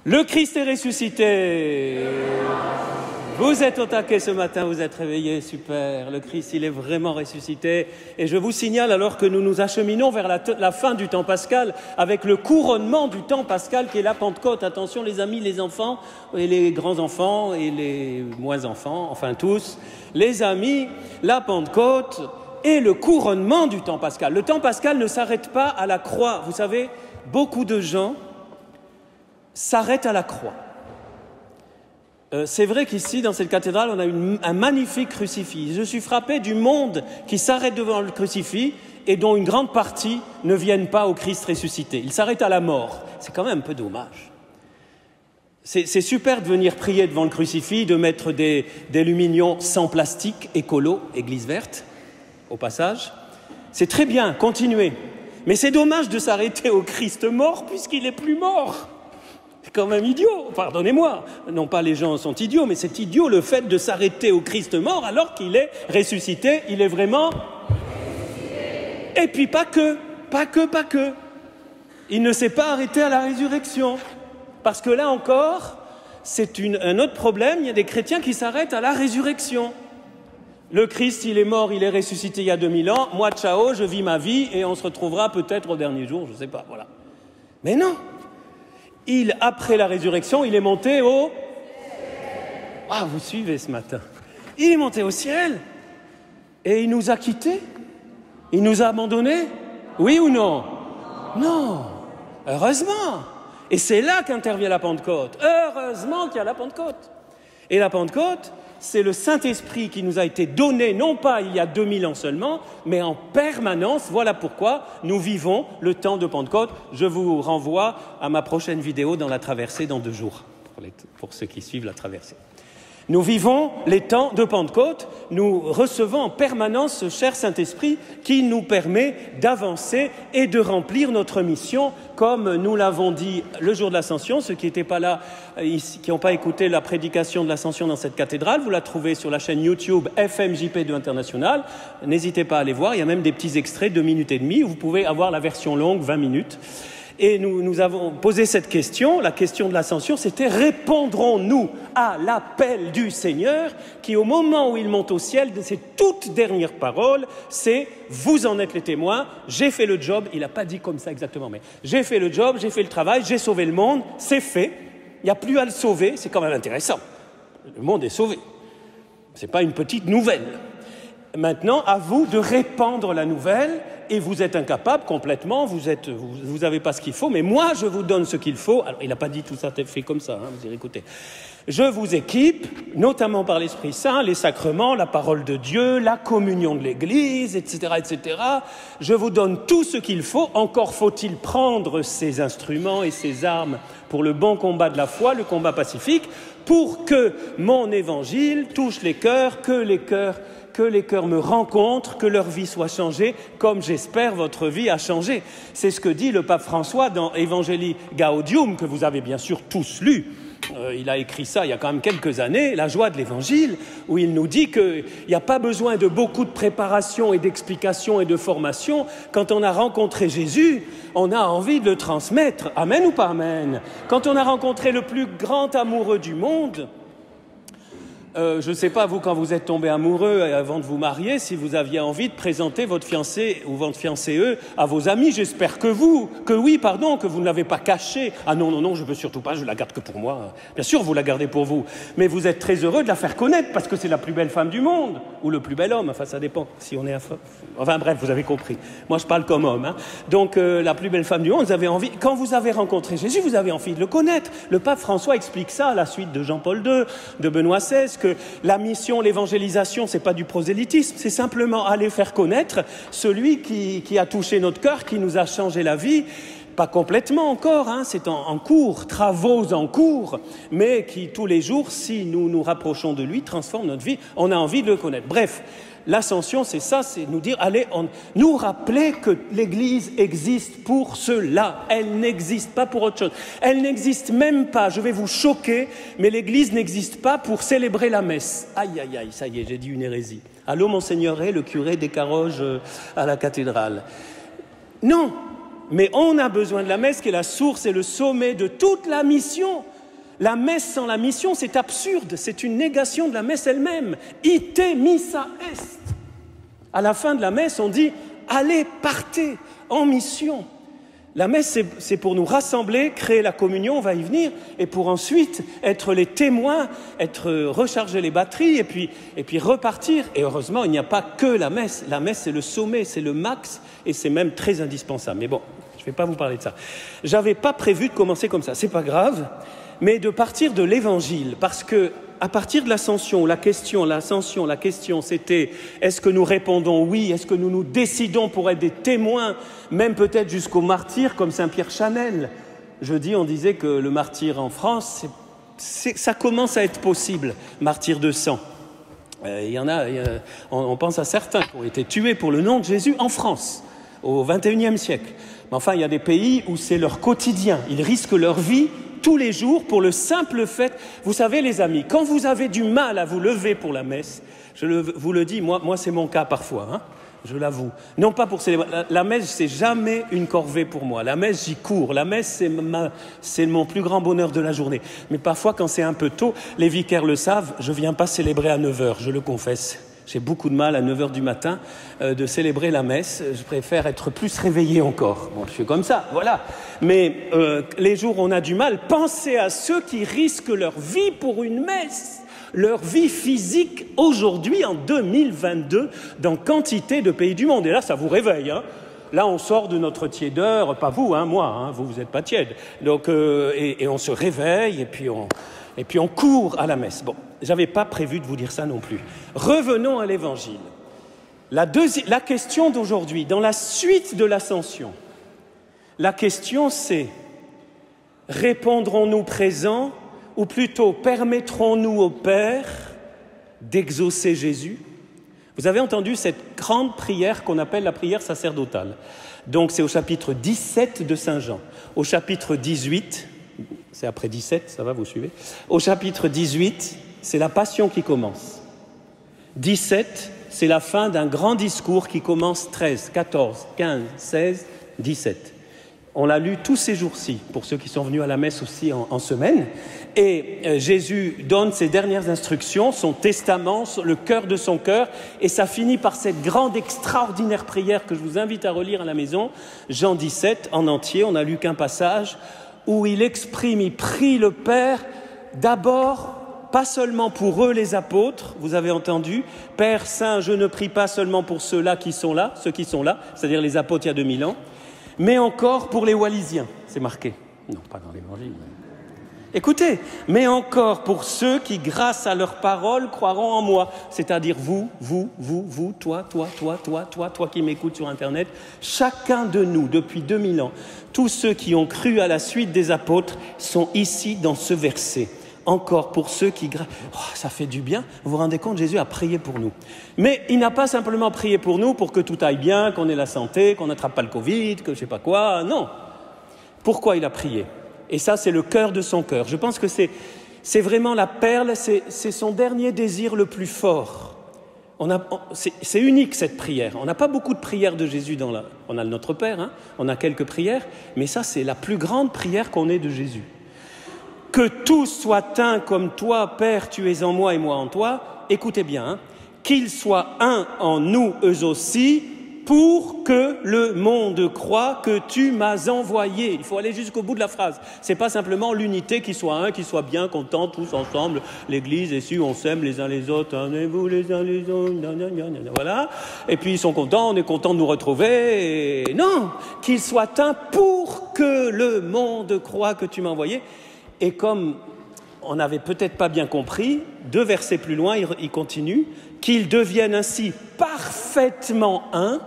Le Christ est ressuscité. Vous êtes au taquet ce matin, vous êtes réveillés, super. Le Christ, il est vraiment ressuscité. Et je vous signale, alors que nous nous acheminons vers la fin du temps pascal, avec le couronnement du temps pascal qui est la Pentecôte. Attention les amis, les enfants, et les grands-enfants, et les moins-enfants, enfin tous. Les amis, la Pentecôte et le couronnement du temps pascal. Le temps pascal ne s'arrête pas à la croix. Vous savez, beaucoup de gens s'arrêtent à la croix. C'est vrai qu'ici, dans cette cathédrale, on a un magnifique crucifix. Je suis frappé du monde qui s'arrête devant le crucifix et dont une grande partie ne viennent pas au Christ ressuscité. Ils s'arrêtent à la mort. C'est quand même un peu dommage. C'est super de venir prier devant le crucifix, de mettre des lumignons sans plastique, écolo, église verte, au passage. C'est très bien, continuez. Mais c'est dommage de s'arrêter au Christ mort puisqu'il n'est plus mort. C'est quand même idiot, pardonnez-moi. Non pas les gens sont idiots, mais c'est idiot le fait de s'arrêter au Christ mort alors qu'il est ressuscité, il est vraiment ressuscité. Et puis pas que. Il ne s'est pas arrêté à la résurrection. Parce que là encore, c'est un autre problème, il y a des chrétiens qui s'arrêtent à la résurrection. Le Christ, il est mort, il est ressuscité il y a 2000 ans, moi, ciao, je vis ma vie et on se retrouvera peut-être au dernier jour, je ne sais pas, voilà. Mais non. Après la résurrection, il est monté au ciel. Ah, vous suivez ce matin. Il est monté au ciel et il nous a quittés. Il nous a abandonnés. Oui ou non? Non. Heureusement. Et c'est là qu'intervient la Pentecôte. Heureusement qu'il y a la Pentecôte. Et la Pentecôte, c'est le Saint-Esprit qui nous a été donné, non pas il y a 2000 ans seulement, mais en permanence. Voilà pourquoi nous vivons le temps de Pentecôte. Je vous renvoie à ma prochaine vidéo dans la traversée dans 2 jours, pour ceux qui suivent la traversée. Nous vivons les temps de Pentecôte, nous recevons en permanence ce cher Saint-Esprit qui nous permet d'avancer et de remplir notre mission, comme nous l'avons dit le jour de l'Ascension. Ceux qui n'étaient pas là, qui n'ont pas écouté la prédication de l'Ascension dans cette cathédrale, vous la trouvez sur la chaîne YouTube FMJP2 International. N'hésitez pas à aller voir, il y a même des petits extraits, 2 minutes et demie, où vous pouvez avoir la version longue, 20 minutes. Et nous avons posé cette question, la question de l'Ascension, c'était « Répondrons-nous à l'appel du Seigneur ?» qui, au moment où il monte au ciel, de ses toutes dernières paroles, c'est « Vous en êtes les témoins, j'ai fait le job », il n'a pas dit comme ça exactement, mais « J'ai fait le job, j'ai fait le travail, j'ai sauvé le monde, c'est fait, il n'y a plus à le sauver », c'est quand même intéressant. Le monde est sauvé, ce n'est pas une petite nouvelle. Maintenant, à vous de répandre la nouvelle, et vous êtes incapable complètement, vous n'avez pas ce qu'il faut, mais moi je vous donne ce qu'il faut. Alors il n'a pas dit tout ça fait comme ça, vous allez écouter. Je vous équipe, notamment par l'Esprit Saint, les sacrements, la parole de Dieu, la communion de l'Église, etc., etc. Je vous donne tout ce qu'il faut, encore faut-il prendre ces instruments et ces armes pour le bon combat de la foi, le combat pacifique, pour que mon évangile touche les cœurs, que les cœurs me rencontrent, que leur vie soit changée, comme j'espère votre vie a changé. C'est ce que dit le pape François dans Evangelii Gaudium, que vous avez bien sûr tous lu. Il a écrit ça il y a quand même quelques années, la joie de l'Évangile, où il nous dit qu'il n'y a pas besoin de beaucoup de préparation et d'explication et de formation. Quand on a rencontré Jésus, on a envie de le transmettre. Amen ou pas amen? Quand on a rencontré le plus grand amoureux du monde, je ne sais pas, vous, quand vous êtes tombé amoureux avant de vous marier, si vous aviez envie de présenter votre fiancé ou votre fiancée à vos amis. J'espère que vous ne l'avez pas caché. Ah non, je ne veux surtout pas, je la garde que pour moi. Bien sûr, vous la gardez pour vous. Mais vous êtes très heureux de la faire connaître parce que c'est la plus belle femme du monde. Ou le plus bel homme, enfin ça dépend si on est enfin bref, vous avez compris. Moi, je parle comme homme. Donc, la plus belle femme du monde, vous avez envie, quand vous avez rencontré Jésus, vous avez envie de le connaître. Le pape François explique ça à la suite de Jean-Paul II, de Benoît XVI, que la mission, l'évangélisation, c'est pas du prosélytisme, c'est simplement aller faire connaître celui qui a touché notre cœur, qui nous a changé la vie, pas complètement encore, c'est en cours, travaux en cours, mais qui tous les jours, si nous nous rapprochons de lui, transforme notre vie, on a envie de le connaître. Bref, l'ascension, c'est ça, c'est nous dire, allez, nous rappeler que l'Église existe pour cela. Elle n'existe pas pour autre chose. Elle n'existe même pas, je vais vous choquer, mais l'Église n'existe pas pour célébrer la messe. Aïe, ça y est, j'ai dit une hérésie. Allô, Monseigneur Ray, le curé des Caroges à la cathédrale. Non, Mais on a besoin de la messe qui est la source et le sommet de toute la mission. La messe sans la mission, c'est absurde, c'est une négation de la messe elle-même. Ite missa est. À la fin de la messe, on dit « Allez, partez en mission ». La messe, c'est pour nous rassembler, créer la communion, on va y venir, et pour ensuite être les témoins, recharger les batteries, et puis repartir. Et heureusement, il n'y a pas que la messe. La messe, c'est le sommet, c'est le max, et c'est même très indispensable. Mais bon, je ne vais pas vous parler de ça. Je n'avais pas prévu de commencer comme ça, c'est pas grave, mais de partir de l'Évangile, parce que à partir de l'ascension, la question c'était est-ce que nous répondons oui, est-ce que nous nous décidons pour être des témoins, même peut-être jusqu'au martyr comme Saint-Pierre Chanel. Jeudi, on disait que le martyr en France, ça commence à être possible, martyr de sang. On pense à certains qui ont été tués pour le nom de Jésus en France, au XXIe siècle. Mais enfin, il y a des pays où c'est leur quotidien, ils risquent leur vie tous les jours pour le simple fait, vous savez les amis, quand vous avez du mal à vous lever pour la messe, vous le dis, moi c'est mon cas parfois, hein, je l'avoue. Non pas pour célébrer, la messe c'est jamais une corvée pour moi, la messe j'y cours, la messe c'est mon plus grand bonheur de la journée. Mais parfois quand c'est un peu tôt, les vicaires le savent, je ne viens pas célébrer à 9h, je le confesse. J'ai beaucoup de mal à 9h du matin de célébrer la messe. Je préfère être plus réveillé encore. Bon, je suis comme ça, voilà. Mais les jours où on a du mal, pensez à ceux qui risquent leur vie pour une messe. Leur vie physique aujourd'hui, en 2022, dans quantité de pays du monde. Et là, ça vous réveille, hein. Là, on sort de notre tiédeur, pas vous, hein, moi, hein, vous n'êtes pas tiède. Donc, et on se réveille, et puis on court à la messe. Bon, j'avais pas prévu de vous dire ça non plus. Revenons à l'Évangile. La question d'aujourd'hui, dans la suite de l'Ascension, la question c'est, répondrons-nous présents, ou plutôt permettrons-nous au Père d'exaucer Jésus? Vous avez entendu cette grande prière qu'on appelle la prière sacerdotale. Donc c'est au chapitre 17 de Saint Jean. Au chapitre 18... c'est après 17, ça va, vous suivez? Au chapitre 18, c'est la Passion qui commence. 17, c'est la fin d'un grand discours qui commence 13, 14, 15, 16, 17. On l'a lu tous ces jours-ci, pour ceux qui sont venus à la messe aussi en semaine. Et Jésus donne ses dernières instructions, son testament, le cœur de son cœur, et ça finit par cette grande, extraordinaire prière que je vous invite à relire à la maison, Jean 17, en entier, on n'a lu qu'un passage, où il prie le Père, d'abord, pas seulement pour eux les apôtres, vous avez entendu, Père Saint, je ne prie pas seulement pour ceux qui sont là, c'est-à-dire les apôtres il y a 2000 ans, mais encore pour les Wallisiens, c'est marqué. Non, pas dans l'Évangile. Écoutez, mais encore pour ceux qui, grâce à leurs paroles, croiront en moi, c'est-à-dire vous, toi qui m'écoutes sur Internet, chacun de nous, depuis 2000 ans, tous ceux qui ont cru à la suite des apôtres sont ici dans ce verset. Encore pour ceux qui... ça fait du bien, vous vous rendez compte, Jésus a prié pour nous. Mais il n'a pas simplement prié pour nous pour que tout aille bien, qu'on ait la santé, qu'on n'attrape pas le Covid, que je ne sais pas quoi, non. Pourquoi il a prié? Et ça, c'est le cœur de son cœur. Je pense que c'est vraiment la perle, c'est son dernier désir le plus fort. C'est unique cette prière. On n'a pas beaucoup de prières de Jésus on a le Notre Père, hein, on a quelques prières, mais ça, c'est la plus grande prière qu'on ait de Jésus. Que tous soient un comme toi, Père, tu es en moi et moi en toi. Écoutez bien, hein, qu'ils soient un en nous, eux aussi, pour que le monde croie que tu m'as envoyé. Il faut aller jusqu'au bout de la phrase. C'est pas simplement l'unité qui soit un, qui soit bien content, tous ensemble, l'Église, et si on s'aime les uns les autres, aimez-vous les uns les autres, voilà. Et puis ils sont contents, on est content de nous retrouver. Et... non, qu'ils soient un pour que le monde croie que tu m'as envoyé. Et comme on n'avait peut-être pas bien compris, 2 versets plus loin, il continue, qu'ils deviennent ainsi parfaitement un,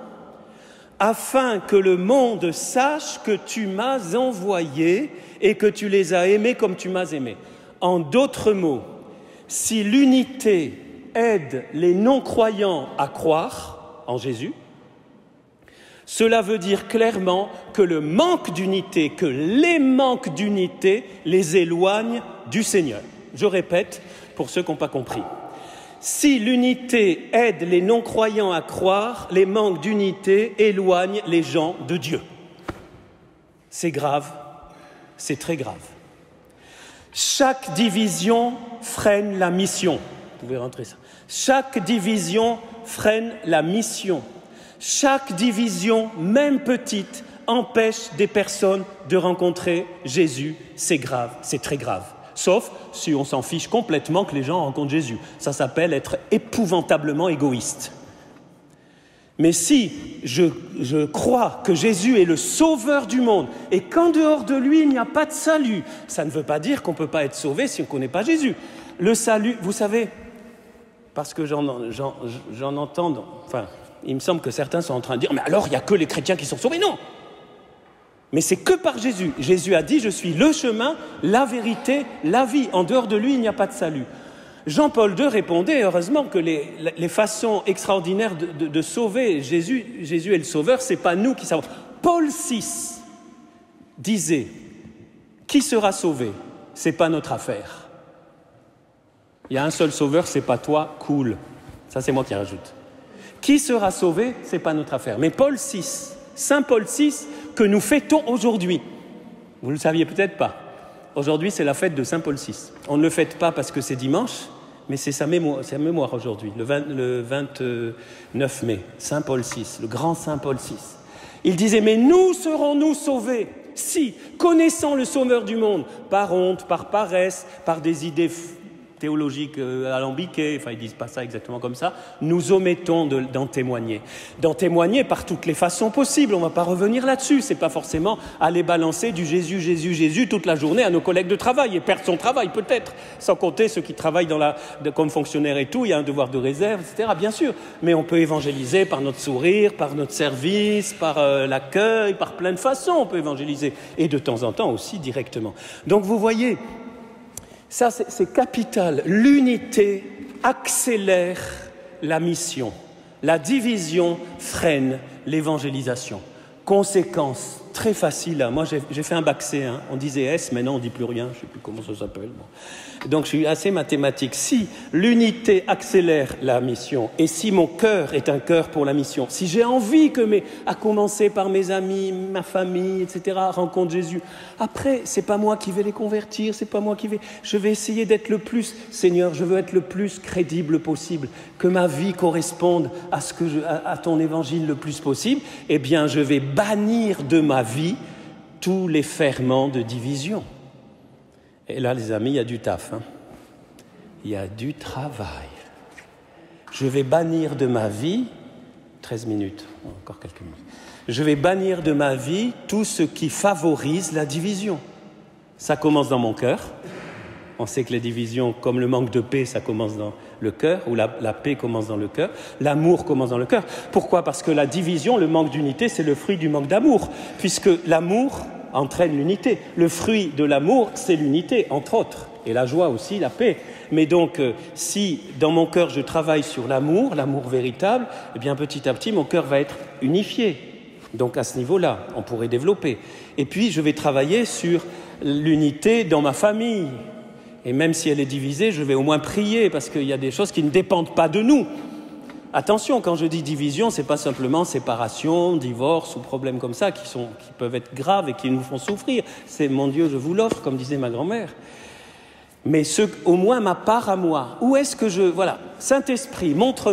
afin que le monde sache que tu m'as envoyé et que tu les as aimés comme tu m'as aimé. En d'autres mots, si l'unité aide les non-croyants à croire en Jésus, cela veut dire clairement que le manque d'unité, que les manques d'unité les éloignent du Seigneur. Je répète, pour ceux qui n'ont pas compris. Si l'unité aide les non-croyants à croire, les manques d'unité éloignent les gens de Dieu. c'est grave, c'est très grave. Chaque division freine la mission. Vous pouvez rentrer ça. Chaque division freine la mission. Chaque division, même petite, empêche des personnes de rencontrer Jésus. C'est grave, c'est très grave. Sauf si on s'en fiche complètement que les gens rencontrent Jésus. Ça s'appelle être épouvantablement égoïste. Mais si je crois que Jésus est le sauveur du monde et qu'en dehors de lui, il n'y a pas de salut, ça ne veut pas dire qu'on ne peut pas être sauvé si on ne connaît pas Jésus. Le salut, vous savez, parce que j'en entends, enfin, il me semble que certains sont en train de dire « Mais alors, il n'y a que les chrétiens qui sont sauvés ?» Non. Mais c'est que par Jésus. Jésus a dit « Je suis le chemin, la vérité, la vie. En dehors de lui, il n'y a pas de salut. » Jean-Paul II répondait, heureusement, que les façons extraordinaires de sauver Jésus est le sauveur, ce n'est pas nous qui savons. Paul VI disait « Qui sera sauvé? Ce n'est pas notre affaire. Il y a un seul sauveur, ce n'est pas toi, cool. » Ça, c'est moi qui rajoute. Qui sera sauvé, ce n'est pas notre affaire. Mais Paul VI, Saint Paul VI, que nous fêtons aujourd'hui, vous ne le saviez peut-être pas. Aujourd'hui, c'est la fête de Saint Paul VI. On ne le fête pas parce que c'est dimanche, mais c'est sa mémoire aujourd'hui, le 29 mai, Saint Paul VI, le grand Saint Paul VI. Il disait « Mais nous serons-nous sauvés si, connaissant le Sauveur du monde, par honte, par paresse, par des idées théologiques alambiquées, enfin ils ne disent pas ça exactement comme ça, nous omettons d'en témoigner. D'en témoigner par toutes les façons possibles, on ne va pas revenir là-dessus, ce n'est pas forcément aller balancer du Jésus, Jésus, Jésus toute la journée à nos collègues de travail et perdre son travail peut-être, sans compter ceux qui travaillent comme fonctionnaires et tout, il y a un devoir de réserve, etc. Bien sûr, mais on peut évangéliser par notre sourire, par notre service, par l'accueil, par plein de façons on peut évangéliser, et de temps en temps aussi directement. Donc vous voyez, ça, c'est capital. L'unité accélère la mission. La division freine l'évangélisation. Conséquence très facile. Moi, j'ai fait un bac C. On disait S, maintenant on ne dit plus rien. Je ne sais plus comment ça s'appelle. Bon. Donc, je suis assez mathématique. Si l'unité accélère la mission et si mon cœur est un cœur pour la mission, si j'ai envie à commencer par mes amis, ma famille, etc., rencontre Jésus, après, ce n'est pas moi qui vais les convertir, c'est pas moi qui vais... Je vais essayer d'être le plus... Seigneur, je veux être le plus crédible possible, que ma vie corresponde à ton évangile le plus possible. Eh bien, je vais bannir de ma vie tous les ferments de division. Et là, les amis, il y a du taf. Il y a du travail. Je vais bannir de ma vie, 13 minutes, encore quelques minutes. Je vais bannir de ma vie tout ce qui favorise la division. Ça commence dans mon cœur. On sait que les divisions, comme le manque de paix, ça commence dans le cœur, ou la paix commence dans le cœur. L'amour commence dans le cœur. Pourquoi? Parce que la division, le manque d'unité, c'est le fruit du manque d'amour, puisque l'amour entraîne l'unité. Le fruit de l'amour, c'est l'unité, entre autres. Et la joie aussi, la paix. Mais donc, si dans mon cœur, je travaille sur l'amour véritable, eh bien petit à petit, mon cœur va être unifié. Donc à ce niveau-là, on pourrait développer. Et puis, je vais travailler sur l'unité dans ma famille. Et même si elle est divisée, je vais au moins prier, parce qu'il y a des choses qui ne dépendent pas de nous. Attention, quand je dis division, ce n'est pas simplement séparation, divorce ou problèmes comme ça qui peuvent être graves et qui nous font souffrir. C'est « mon Dieu, je vous l'offre », comme disait ma grand-mère. Mais au moins ma part à moi. Où est-ce que voilà, Saint-Esprit, montre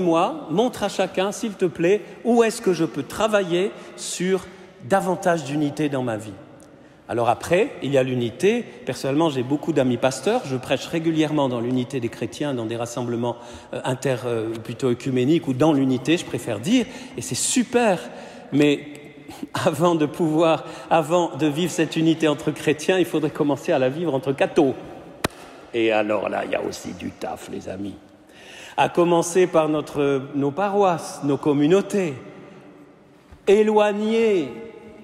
à chacun, s'il te plaît, où est-ce que je peux travailler sur davantage d'unité dans ma vie. Alors après, il y a l'unité. Personnellement, j'ai beaucoup d'amis pasteurs. Je prêche régulièrement dans l'unité des chrétiens, dans des rassemblements plutôt œcuméniques ou dans l'unité, je préfère dire. Et c'est super. Mais avant de vivre cette unité entre chrétiens, il faudrait commencer à la vivre entre cathos. Et alors là, il y a aussi du taf, les amis. À commencer par nos paroisses, nos communautés. Éloigner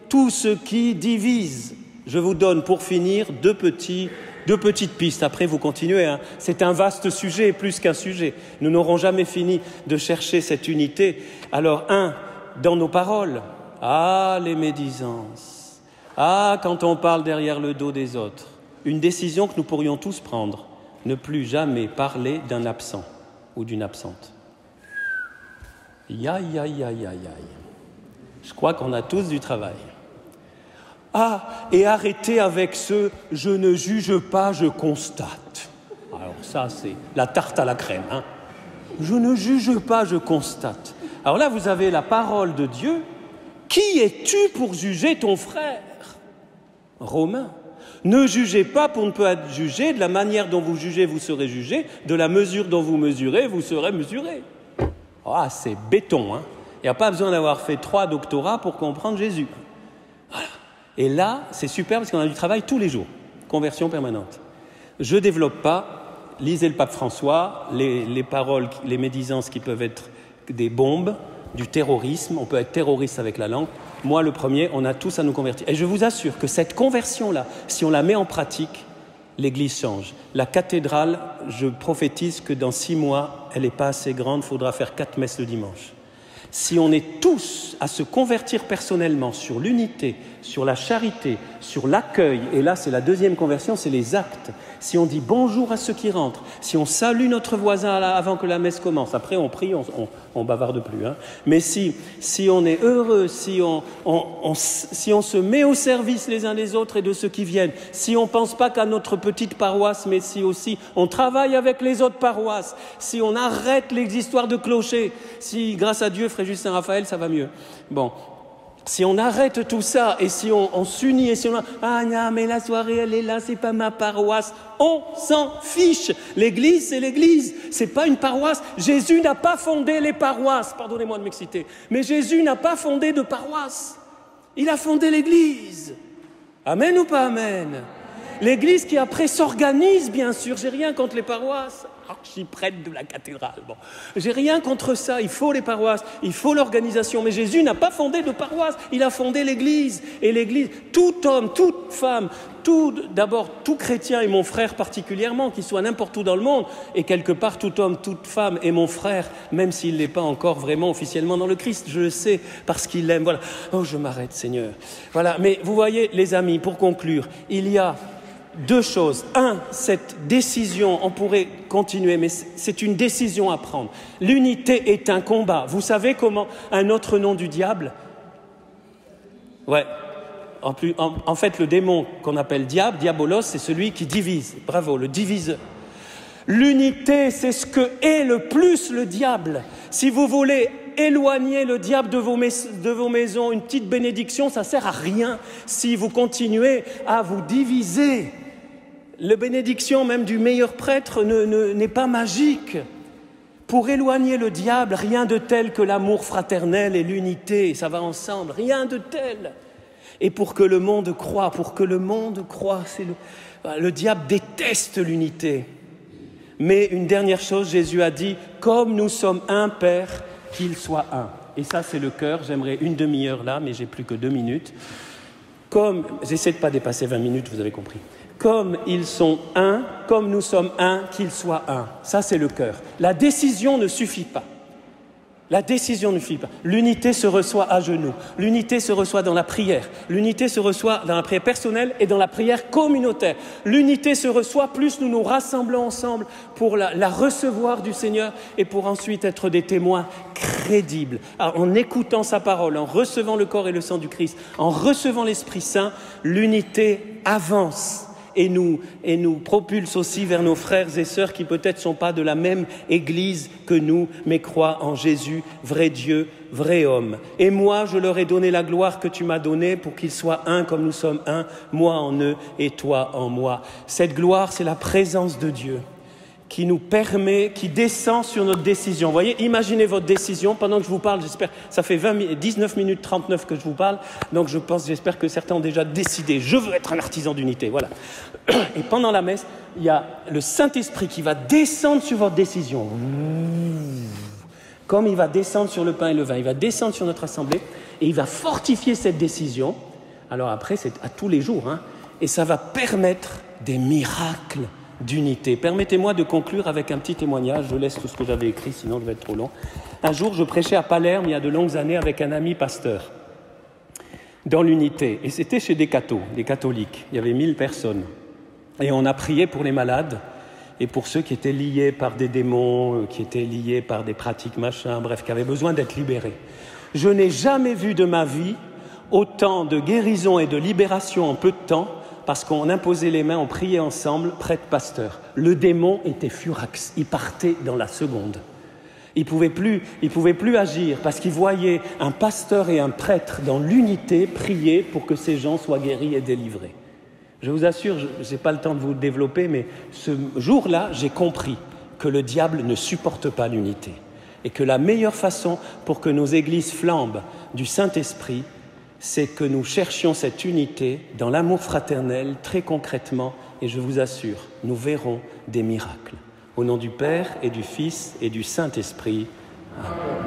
tout ce qui divise. Je vous donne pour finir deux petites pistes. Après, vous continuez. C'est un vaste sujet, plus qu'un sujet. Nous n'aurons jamais fini de chercher cette unité. Alors, dans nos paroles. Les médisances. Quand on parle derrière le dos des autres. Une décision que nous pourrions tous prendre. Ne plus jamais parler d'un absent ou d'une absente. Je crois qu'on a tous du travail. Ah, et arrêtez avec ce « je ne juge pas, je constate ». Alors ça, c'est la tarte à la crème. Hein. Je ne juge pas, je constate. Alors là, vous avez la parole de Dieu. Qui es-tu pour juger ton frère? Romains. Ne jugez pas pour ne pas être jugé. De la manière dont vous jugez, vous serez jugé. De la mesure dont vous mesurez, vous serez mesuré. Ah, c'est béton. Hein. Il n'y a pas besoin d'avoir fait 3 doctorats pour comprendre Jésus. Voilà. Et là, c'est super parce qu'on a du travail tous les jours. Conversion permanente. Je ne développe pas. Lisez le pape François, les paroles, les médisances qui peuvent être des bombes, du terrorisme. On peut être terroriste avec la langue. Moi, le premier, on a tous à nous convertir. Et je vous assure que cette conversion-là, si on la met en pratique, l'Église change. La cathédrale, je prophétise que dans 6 mois, elle n'est pas assez grande, il faudra faire 4 messes le dimanche. Si on est tous à se convertir personnellement sur l'unité, sur la charité, sur l'accueil, et là c'est la deuxième conversion, c'est les actes. Si on dit bonjour à ceux qui rentrent, si on salue notre voisin avant que la messe commence, après on prie, on bavarde plus. Hein. Mais si on est heureux, si on se met au service les uns des autres et de ceux qui viennent, si on ne pense pas qu'à notre petite paroisse, mais si aussi on travaille avec les autres paroisses, si on arrête les histoires de clochers, si grâce à Dieu, Fréjus Saint-Raphaël, ça va mieux. Bon. Si on arrête tout ça et si on s'unit et si on... Ah non, mais la soirée, elle est là, c'est pas ma paroisse. On s'en fiche. L'église, c'est l'église. C'est pas une paroisse. Jésus n'a pas fondé les paroisses. Pardonnez-moi de m'exciter. Mais Jésus n'a pas fondé de paroisse. Il a fondé l'église. Amen ou pas amen? L'église qui après s'organise, bien sûr. J'ai rien contre les paroisses. Archiprêtre de la cathédrale. Bon, j'ai rien contre ça. Il faut les paroisses, il faut l'organisation. Mais Jésus n'a pas fondé de paroisse. Il a fondé l'Église. Et l'Église, tout homme, toute femme, d'abord tout chrétien et mon frère particulièrement, qui soit n'importe où dans le monde, et quelque part tout homme, toute femme est mon frère, même s'il n'est pas encore vraiment officiellement dans le Christ. Je le sais parce qu'il l'aime. Voilà. Oh, je m'arrête, Seigneur. Voilà. Mais vous voyez, les amis, pour conclure, il y a 2 choses. 1, cette décision, on pourrait continuer, mais c'est une décision à prendre. L'unité est un combat. Vous savez comment un autre nom du diable? Ouais. En fait, le démon qu'on appelle diable, diabolos, c'est celui qui divise. Bravo, le diviseur. L'unité, c'est ce que est le plus le diable. Si vous voulez éloigner le diable de vos maisons, une petite bénédiction, ça ne sert à rien si vous continuez à vous diviser. La bénédiction même du meilleur prêtre n'est pas magique. Pour éloigner le diable, rien de tel que l'amour fraternel et l'unité, ça va ensemble, rien de tel. Et pour que le monde croie, le diable déteste l'unité. Mais une dernière chose, Jésus a dit, comme nous sommes un Père, qu'il soit un. Et ça, c'est le cœur. J'aimerais une demi-heure là, mais j'ai plus que 2 minutes. J'essaie de ne pas dépasser 20 minutes, vous avez compris. Comme ils sont un, comme nous sommes un, qu'ils soient un. Ça, c'est le cœur. La décision ne suffit pas. La décision ne suffit pas. L'unité se reçoit à genoux. L'unité se reçoit dans la prière. L'unité se reçoit dans la prière personnelle et dans la prière communautaire. L'unité se reçoit plus nous nous rassemblons ensemble pour la recevoir du Seigneur et pour ensuite être des témoins crédibles. Alors, en écoutant sa parole, en recevant le corps et le sang du Christ, en recevant l'Esprit Saint, l'unité avance. Et nous propulse aussi vers nos frères et sœurs qui peut-être ne sont pas de la même église que nous, mais croient en Jésus, vrai Dieu, vrai homme. Et moi, je leur ai donné la gloire que tu m'as donnée pour qu'ils soient un comme nous sommes un, moi en eux et toi en moi. Cette gloire, c'est la présence de Dieu qui nous permet, qui descend sur notre décision. Vous voyez, imaginez votre décision pendant que je vous parle, j'espère, ça fait 19 minutes 39 que je vous parle, donc j'espère que certains ont déjà décidé, je veux être un artisan d'unité, voilà. Et pendant la messe, il y a le Saint-Esprit qui va descendre sur votre décision. Comme il va descendre sur le pain et le vin, il va descendre sur notre assemblée et il va fortifier cette décision. Alors après, c'est à tous les jours, hein, et ça va permettre des miracles d'unité. Permettez-moi de conclure avec un petit témoignage. Je laisse tout ce que j'avais écrit, sinon je vais être trop long. Un jour, je prêchais à Palerme, il y a de longues années, avec un ami pasteur, dans l'unité. Et c'était chez des catholiques. Il y avait 1000 personnes. Et on a prié pour les malades et pour ceux qui étaient liés par des démons, qui étaient liés par des pratiques, bref, qui avaient besoin d'être libérés. Je n'ai jamais vu de ma vie autant de guérison et de libération en peu de temps, parce qu'on imposait les mains, on priait ensemble, prêtre, pasteur. Le démon était furax, il partait dans la seconde. Il pouvait plus agir parce qu'il voyait un pasteur et un prêtre dans l'unité prier pour que ces gens soient guéris et délivrés. Je vous assure, je n'ai pas le temps de vous le développer, mais ce jour-là, j'ai compris que le diable ne supporte pas l'unité et que la meilleure façon pour que nos églises flambent du Saint-Esprit, c'est que nous cherchions cette unité dans l'amour fraternel très concrètement, et je vous assure, nous verrons des miracles. Au nom du Père et du Fils et du Saint-Esprit. Amen.